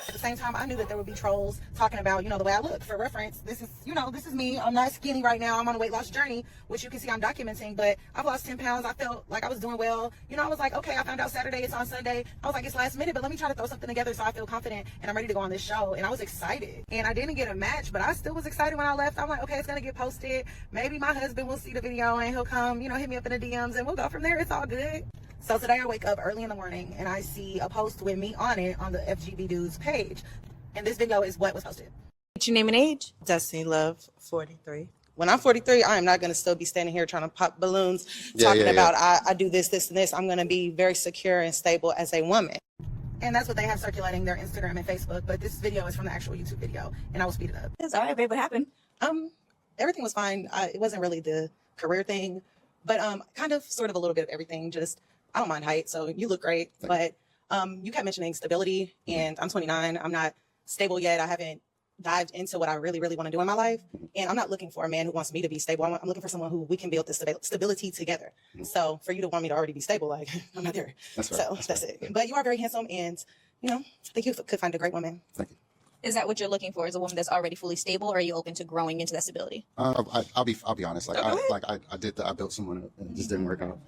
At the same time, I knew that there would be trolls talking about, the way I look. For reference, this is me. I'm not skinny right now. I'm on a weight loss journey, which you can see I'm documenting, but I've lost 10 pounds. I felt like I was doing well. I was like, okay, I found out Saturday, it's on Sunday. I was like, it's last minute, but let me try to throw something together so I feel confident and I'm ready to go on this show. And I was excited. And I didn't get a match, but I still was excited when I left. I'm like, okay, it's going to get posted. Maybe my husband will see the video and he'll come, hit me up in the DMs and we'll go from there. It's all good. So today I wake up early in the morning and I see a post with me on it on the FGB Dudes page. And this video is what was posted. What's your name and age? Destiny Love, 43. When I'm 43, I am not going to still be standing here trying to pop balloons, talking about I do this, this, and this. I'm going to be very secure and stable as a woman. And that's what they have circulating their Instagram and Facebook. But this video is from the actual YouTube video, and I will speed it up. It's all right, babe. What happened? Everything was fine. It wasn't really the career thing, but kind of, sort of a little bit of everything. Just, I don't mind height, so you look great. But you kept mentioning stability, and I'm 29. I'm not stable yet. I haven't dived into what I really, really want to do in my life. And I'm not looking for a man who wants me to be stable. I'm looking for someone who we can build this stability together. So for you to want me to already be stable, like, I'm not there. That's right. So that's it. But you are very handsome, and, I think you could find a great woman. Thank you. Is that what you're looking for? Is a woman that's already fully stable, or are you open to growing into that stability? I'll be honest. I built someone up and it just didn't work out.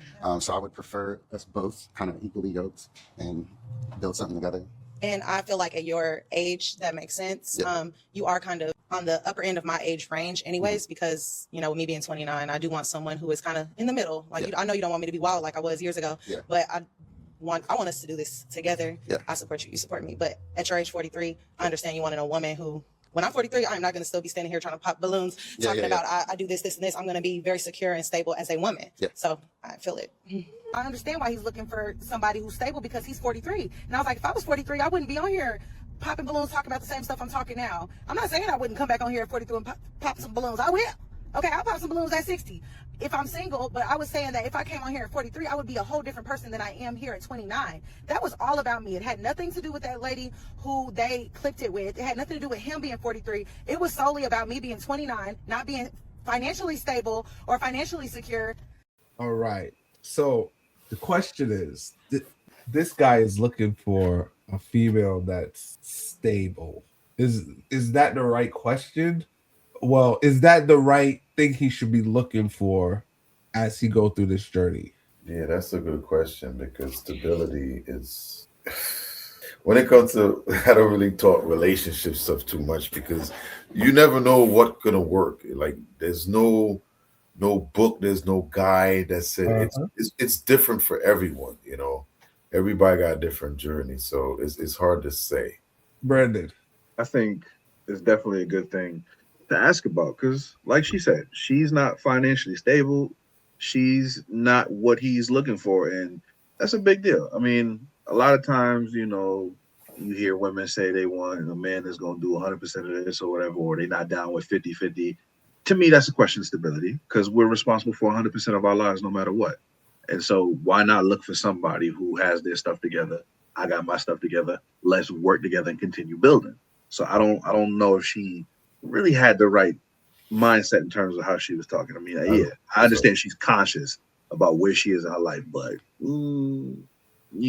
So I would prefer us both kind of equally yoked and build something together. And I feel like at your age, that makes sense. Yeah. You are kind of on the upper end of my age range anyways, because, with me being 29, I do want someone who is kind of in the middle. Like, I know you don't want me to be wild like I was years ago, but I want us to do this together. Yeah. I support you. You support me. But at your age, 43, I understand you wanted a woman who, when I'm 43, I'm not going to still be standing here trying to pop balloons, talking about I do this, this, and this. I'm going to be very secure and stable as a woman. Yeah. So I feel it. I understand why he's looking for somebody who's stable because he's 43. And I was like, if I was 43, I wouldn't be on here popping balloons, talking about the same stuff I'm talking now. I'm not saying I wouldn't come back on here at 43 and pop some balloons. I will. Okay, I'll pop some balloons at 60 if I'm single, but I was saying that if I came on here at 43, I would be a whole different person than I am here at 29. That was all about me. It had nothing to do with that lady who they clipped it with. It had nothing to do with him being 43. It was solely about me being 29, not being financially stable or financially secure. All right. So the question is, this guy is looking for a female that's stable. Is that the right question? Well, is that the right thing he should be looking for as he go through this journey? Yeah, that's a good question, because stability is when it comes to, I don't really talk relationship stuff too much because you never know what's gonna work. Like there's no book, there's no guide that said it's different for everyone, Everybody got a different journey, so it's hard to say. Brandon, I think it's definitely a good thing to ask about because, like she said, she's not financially stable. She's not what he's looking for, and that's a big deal. I mean, a lot of times, you hear women say they want a man that's going to do 100% of this or whatever, or they're not down with 50-50. To me, that's a question of stability because we're responsible for 100% of our lives no matter what. And so why not look for somebody who has their stuff together? I got my stuff together. Let's work together and continue building. So I don't know if she really had the right mindset in terms of how she was talking. I mean, I understand she's conscious about where she is in her life, but you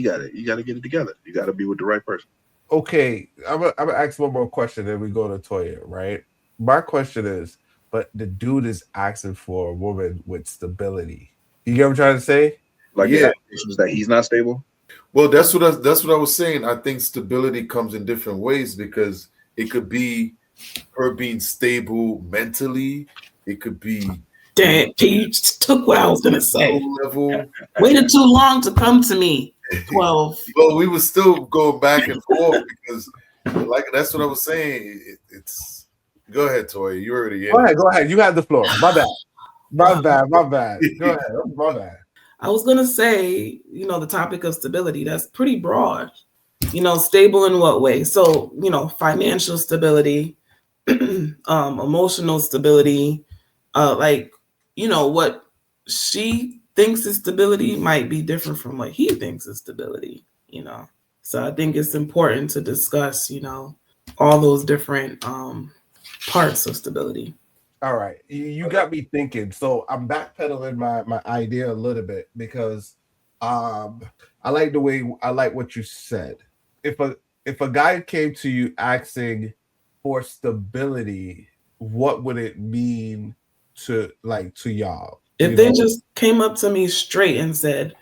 gotta get it together. You gotta be with the right person. Okay, I'm gonna ask one more question, then we go to Toya, right? My question is, but the dude is asking for a woman with stability. You get what I'm trying to say? Like, Yeah. issues that he's not stable. Well, that's what I was saying. I think stability comes in different ways because it could be her being stable mentally. It could be Dang, you took what I was gonna say. level. Waited too long to come to me. 12. Well, we were still going back and forth because, like, that's what I was saying. It's go ahead, Toya. You already Go ahead. You have the floor. My bad. My bad. Go ahead. My bad. I was gonna say, the topic of stability, that's pretty broad. Stable in what way? So, financial stability, emotional stability, what she thinks is stability might be different from what he thinks is stability, So I think it's important to discuss, all those different parts of stability. All right. You got me thinking. So I'm backpedaling my idea a little bit because I like what you said. If if a guy came to you asking for stability, what would it mean to y'all? If You they know? just came up to me straight and said,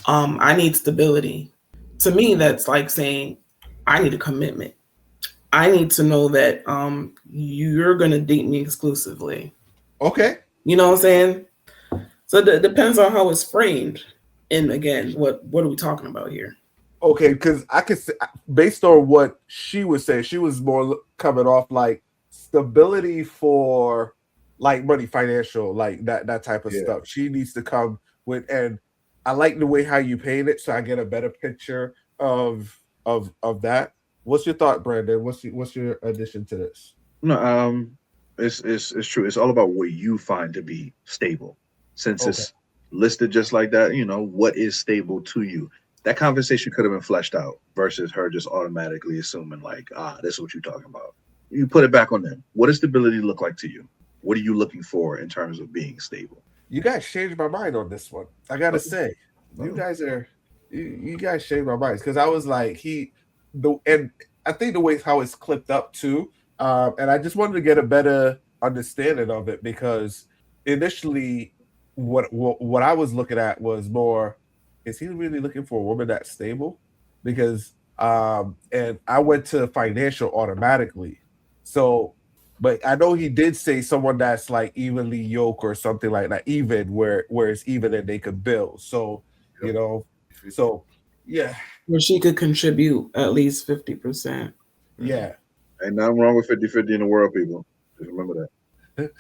I need stability, to me, that's like saying, I need a commitment. I need to know that you're going to date me exclusively. Okay. You know what I'm saying? So it depends on how it's framed. And again, what are we talking about here? Okay, because I could say, based on what she was saying, she was more coming off like stability for like money, financial, like that type of Yeah. stuff. She needs to come with, and I like the way how you paint it, so I get a better picture of that. What's your thought, Brandon? What's your addition to this? No, it's true. It's all about what you find to be stable. Since it's listed just like that, what is stable to you? That conversation could have been fleshed out versus her just automatically assuming like, this is what you're talking about. You put it back on them. What does stability look like to you? What are you looking for in terms of being stable? You guys changed my mind on this one. I gotta say, you guys changed my minds because I was like and I think the way how it's clipped up too, and I just wanted to get a better understanding of it because initially, what I was looking at was more, is he really looking for a woman that's stable? Because and I went to financial automatically, so. But I know he did say someone that's like evenly yoked or something like that, even where it's even and they could build. So, yeah. Where she could contribute at least 50%. Yeah. Ain't nothing wrong with 50-50 in the world, people. Just remember that.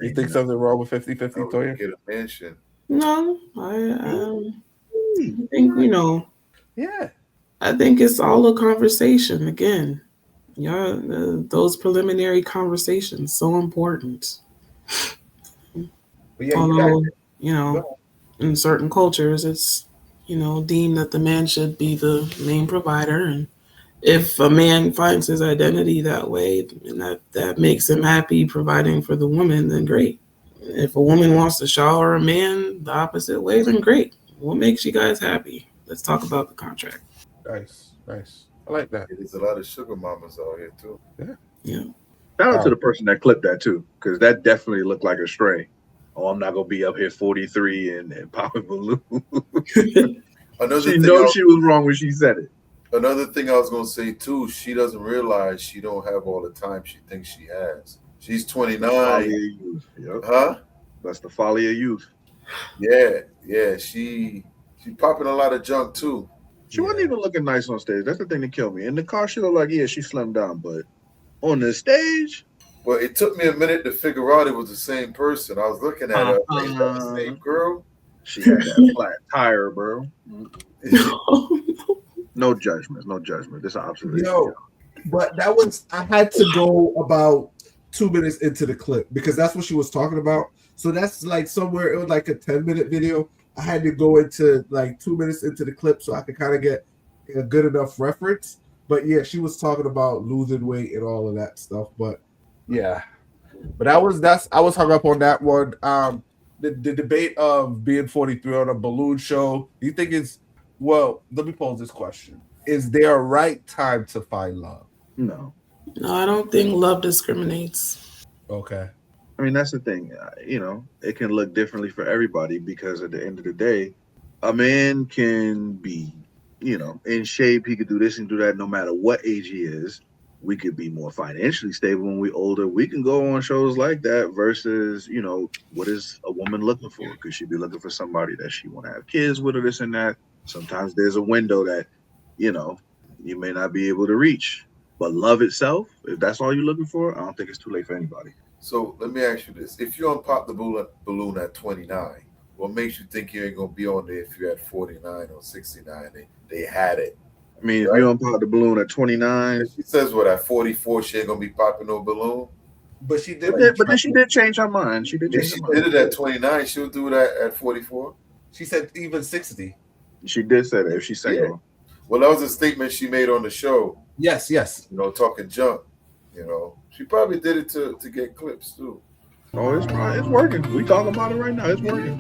You think something wrong with 50-50, Toya? Get a mansion. No, I think, Yeah. I think it's all a conversation again. Yeah, those preliminary conversations so important. But yeah, although in certain cultures it's deemed that the man should be the main provider, and if a man finds his identity that way and that makes him happy providing for the woman, then great. If a woman wants to shower a man the opposite way, then great. What makes you guys happy? Let's talk about the contract. Nice. I like that. There's a lot of sugar mamas out here too. Yeah. Shout out to the person that clipped that too, because that definitely looked like a stray. Oh, I'm not gonna be up here 43 and popping balloon. She knows she was wrong when she said it. Another thing I was gonna say too, she doesn't realize she don't have all the time she thinks she has. She's 29. Yep. Huh? That's the folly of youth. Yeah. She popping a lot of junk too. She wasn't even looking nice on stage. That's the thing that killed me. In the car, she looked like, she slimmed down, but on the stage. Well, it took me a minute to figure out it was the same person. I was looking at her, like, that the same girl. She had that flat tire, bro. No judgment. This is observation. But I had to go about 2 minutes into the clip because that's what she was talking about. So that's like somewhere, it was like a 10-minute video. I had to go into like 2 minutes into the clip so I could kind of get a good enough reference. But yeah, she was talking about losing weight and all of that stuff. But yeah, but I was hung up on that one. The debate of being 43 on a balloon show. Do you think let me pose this question: is there a right time to find love? No, I don't think love discriminates. Okay. I mean, that's the thing. It can look differently for everybody because at the end of the day, a man can be, in shape. He could do this and do that no matter what age he is. We could be more financially stable when we're older. We can go on shows like that versus, what is a woman looking for? Could she be looking for somebody that she want to have kids with or this and that? Sometimes there's a window that, you may not be able to reach. But love itself, if that's all you're looking for, I don't think it's too late for anybody. So let me ask you this. If you unpop the balloon at 29, what makes you think you ain't going to be on there if you're at 49 or 69? They had it. I mean, if you unpop the balloon at 29. She says what, at 44, she ain't going to be popping no balloon? But she did. But then she did change her mind. She did change her mind. Did it at 29. She'll do it at 44. She said even 60. She did say that if she's single. Well, that was a statement she made on the show. Yes. Talking junk. She probably did it to get clips too. Oh, it's working. We talking about it right now. It's working.